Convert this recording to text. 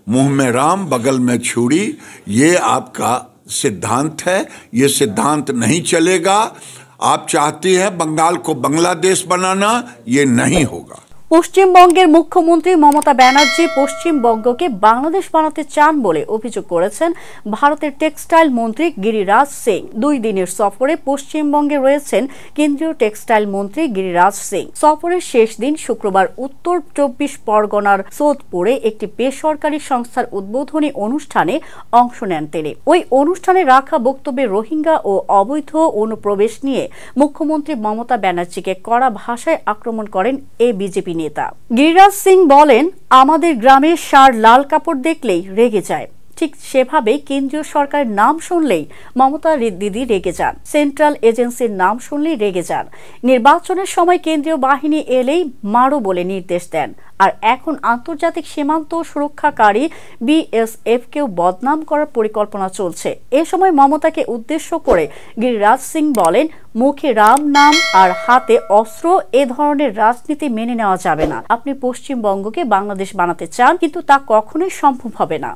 मुंह में राम बगल में छुरी, ये आपका सिद्धांत है। ये सिद्धांत नहीं चलेगा। आप चाहती हैं बंगाल को बांग्लादेश बनाना, ये नहीं होगा। পশ্চিমবঙ্গের মুখ্যমন্ত্রী মমতা ব্যানার্জি পশ্চিমবঙ্গকে বাংলাদেশ বানাতে চান বলে অভিযোগ করেছেন ভারতের টেক্সটাইল মন্ত্রী গিরিরাজ সিং। 2 দিনের সফরে পশ্চিমবঙ্গে রয়েছেন কেন্দ্রীয় টেক্সটাইল মন্ত্রী গিরিরাজ সিং। সফরের শেষ দিন শুক্রবার উত্তর 24 পরগনার সোদপুরে একটি বেসরকারি সংস্থার উদ্বোধনী অনুষ্ঠানে অংশ নেন তিনি। ওই অনুষ্ঠানে রাখা বক্তব্যে রোহিঙ্গা ও অবৈধ অনুপ্রবেশ নিয়ে মুখ্যমন্ত্রী মমতা ব্যানার্জিকে কড়া ভাষায় আক্রমণ করেন এই বিজেপি নেতা। গিরিরাজ সিং বলেন, আমাদের গ্রামে ষাঁড় লাল কাপড় দেখলেই রেগে যায়। ঠিক সেভাবে কেন্দ্রীয় সরকারের নাম শুনলেই মমতা দিদি রেগে যান, সেন্ট্রাল এজেন্সির নাম শুনলেই রেগে যান। নির্বাচনের সময় কেন্দ্রীয় বাহিনী এলেই মারো বলে নির্দেশ দেন। আর এখন আন্তর্জাতিক সীমান্ত সুরক্ষাকারী বিএসএফকেও বদনাম করার পরিকল্পনা চলছে। এ সময় মমতাকে উদ্দেশ্য করে গিরিরাজ সিং বলেন, মুখে রাম নাম আর হাতে অস্ত্র, এ ধরনের রাজনীতি মেনে নেওয়া যাবে না। আপনি পশ্চিমবঙ্গকে বাংলাদেশ বানাতে চান, কিন্তু তা কখনোই সম্ভব হবে না।